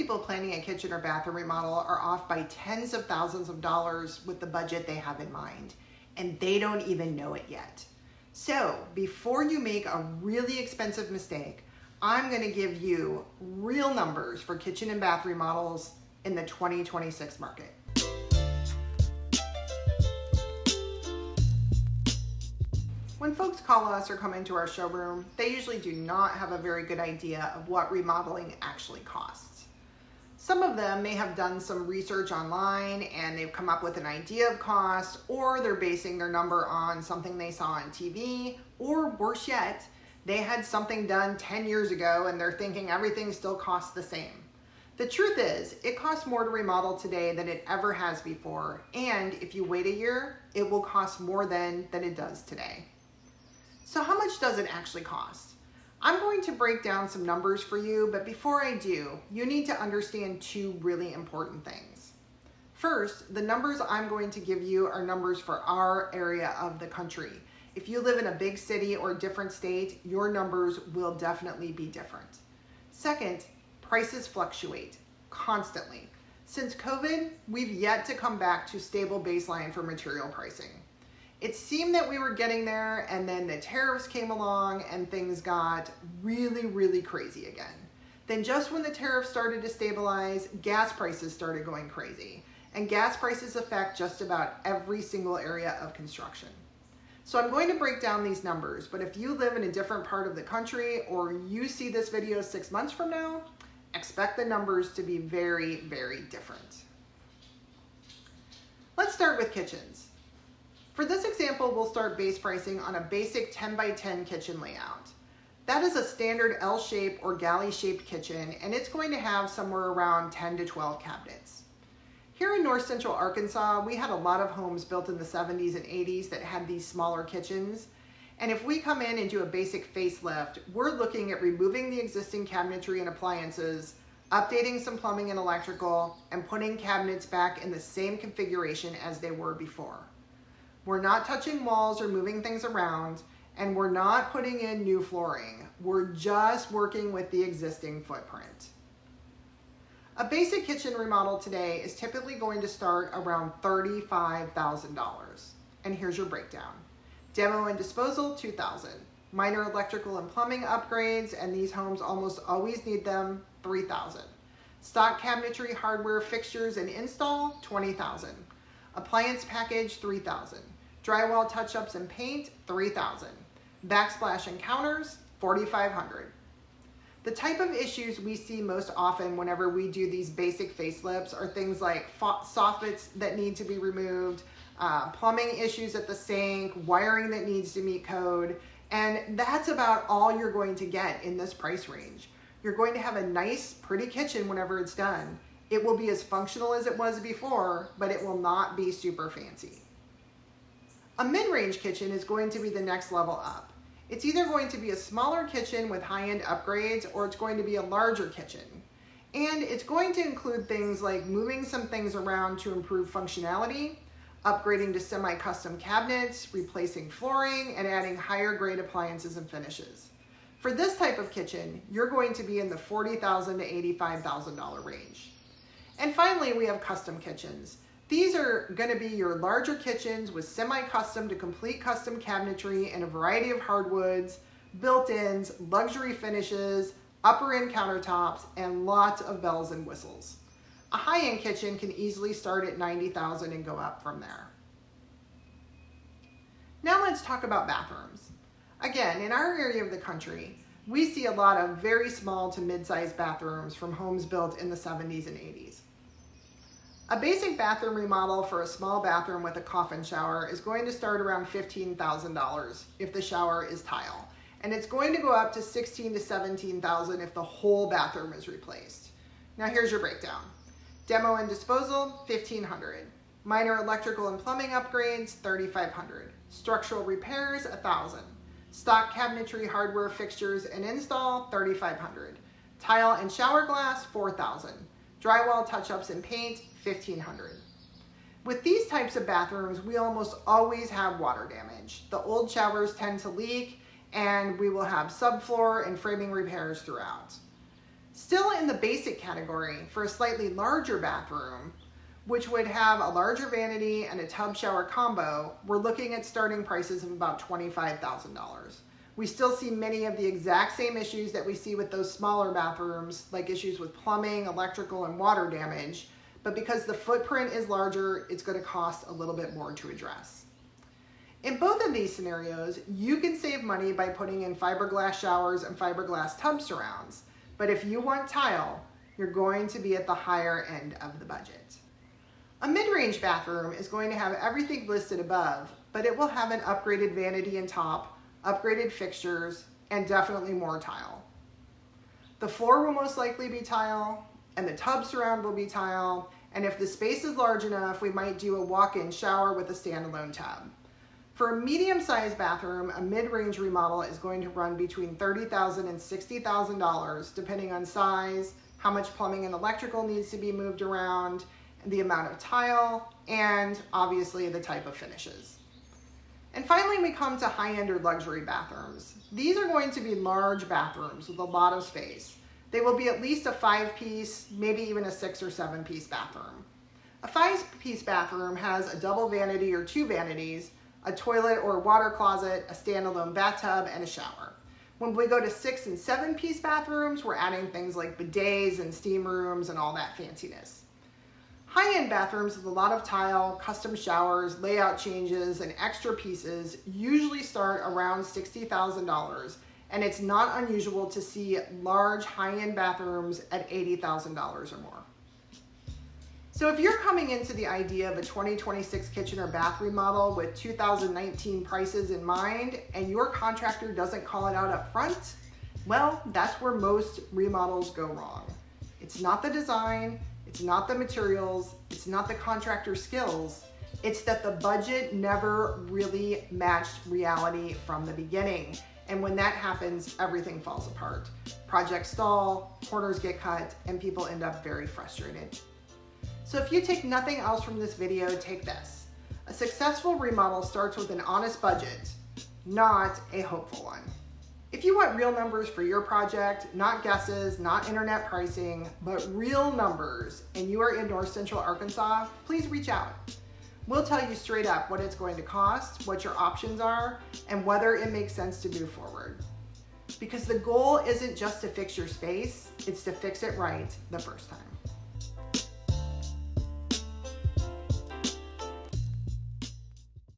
people planning a kitchen or bathroom remodel are off by tens of thousands of dollars with the budget they have in mind, and they don't even know it yet. So before you make a really expensive mistake, I'm going to give you real numbers for kitchen and bath remodels in the 2026 market. When folks call us or come into our showroom, they usually do not have a very good idea of what remodeling actually costs. Some of them may have done some research online and they've come up with an idea of cost, or they're basing their number on something they saw on TV, or worse yet, they had something done 10 years ago and they're thinking everything still costs the same. The truth is, it costs more to remodel today than it ever has before, and if you wait a year, it will cost more than it does today. So how much does it actually cost? I'm going to break down some numbers for you, but before I do, you need to understand two really important things. First, the numbers I'm going to give you are numbers for our area of the country. If you live in a big city or a different state, your numbers will definitely be different. Second, prices fluctuate constantly. Since COVID, we've yet to come back to stable baseline for material pricing. It seemed that we were getting there, and then the tariffs came along and things got really, really crazy again. Then just when the tariffs started to stabilize, gas prices started going crazy. And gas prices affect just about every single area of construction. So I'm going to break down these numbers, but if you live in a different part of the country or you see this video 6 months from now, expect the numbers to be very, very different. Let's start with kitchens. For this example, we'll start base pricing on a basic 10 by 10 kitchen layout. That is a standard L-shaped or galley-shaped kitchen, and it's going to have somewhere around 10 to 12 cabinets. Here in North Central Arkansas, we had a lot of homes built in the 70s and 80s that had these smaller kitchens. And if we come in and do a basic facelift, we're looking at removing the existing cabinetry and appliances, updating some plumbing and electrical, and putting cabinets back in the same configuration as they were before. We're not touching walls or moving things around, and we're not putting in new flooring. We're just working with the existing footprint. A basic kitchen remodel today is typically going to start around $35,000. And here's your breakdown. Demo and disposal, $2,000. Minor electrical and plumbing upgrades, and these homes almost always need them, $3,000. Stock cabinetry, hardware, fixtures, and install, $20,000. Appliance package, $3,000. Drywall touch-ups and paint, $3,000. Backsplash and counters, $4,500. The type of issues we see most often whenever we do these basic facelifts are things like soffits that need to be removed, plumbing issues at the sink, wiring that needs to meet code, and that's about all you're going to get in this price range. You're going to have a nice, pretty kitchen whenever it's done. It will be as functional as it was before, but it will not be super fancy. A mid-range kitchen is going to be the next level up. It's either going to be a smaller kitchen with high-end upgrades, or it's going to be a larger kitchen. And it's going to include things like moving some things around to improve functionality, upgrading to semi-custom cabinets, replacing flooring, and adding higher grade appliances and finishes. For this type of kitchen, you're going to be in the $40,000 to $85,000 range. And finally, we have custom kitchens. These are going to be your larger kitchens with semi-custom to complete custom cabinetry and a variety of hardwoods, built-ins, luxury finishes, upper-end countertops, and lots of bells and whistles. A high-end kitchen can easily start at $90,000 and go up from there. Now let's talk about bathrooms. Again, in our area of the country, we see a lot of very small to mid-sized bathrooms from homes built in the 70s and 80s. A basic bathroom remodel for a small bathroom with a coffin shower is going to start around $15,000 if the shower is tile. And it's going to go up to $16,000 to $17,000 if the whole bathroom is replaced. Now here's your breakdown. Demo and disposal, $1,500. Minor electrical and plumbing upgrades, $3,500. Structural repairs, $1,000. Stock cabinetry, hardware, fixtures, and install, $3,500. Tile and shower glass, $4,000. Drywall touch-ups and paint, $1,500. With these types of bathrooms, we almost always have water damage. The old showers tend to leak, and we will have subfloor and framing repairs throughout. Still in the basic category, for a slightly larger bathroom, which would have a larger vanity and a tub shower combo, we're looking at starting prices of about $25,000. We still see many of the exact same issues that we see with those smaller bathrooms, like issues with plumbing, electrical, and water damage, but because the footprint is larger, it's going to cost a little bit more to address. In both of these scenarios, you can save money by putting in fiberglass showers and fiberglass tub surrounds, but if you want tile, you're going to be at the higher end of the budget. A mid-range bathroom is going to have everything listed above, but it will have an upgraded vanity and top, upgraded fixtures, and definitely more tile. The floor will most likely be tile, and the tub surround will be tile, and if the space is large enough, we might do a walk-in shower with a standalone tub. For a medium-sized bathroom, a mid-range remodel is going to run between $30,000 and $60,000, depending on size, how much plumbing and electrical needs to be moved around, the amount of tile, and obviously the type of finishes. And finally, we come to high-end or luxury bathrooms. These are going to be large bathrooms with a lot of space. They will be at least a 5-piece, maybe even a 6 or 7-piece bathroom. A 5-piece bathroom has a double vanity or 2 vanities, a toilet or water closet, a standalone bathtub, and a shower. When we go to 6 and 7-piece bathrooms, we're adding things like bidets and steam rooms and all that fanciness. High-end bathrooms with a lot of tile, custom showers, layout changes, and extra pieces usually start around $60,000, and it's not unusual to see large high-end bathrooms at $80,000 or more. So if you're coming into the idea of a 2026 kitchen or bath remodel with 2019 prices in mind and your contractor doesn't call it out up front, well, that's where most remodels go wrong. It's not the design, it's not the materials, it's not the contractor skills, it's that the budget never really matched reality from the beginning. And when that happens, everything falls apart. Projects stall, corners get cut, and people end up very frustrated. So if you take nothing else from this video, take this. A successful remodel starts with an honest budget, not a hopeful one. If you want real numbers for your project, not guesses, not internet pricing, but real numbers, and you are in North Central Arkansas, please reach out. We'll tell you straight up what it's going to cost, what your options are, and whether it makes sense to move forward. Because the goal isn't just to fix your space, it's to fix it right the first time.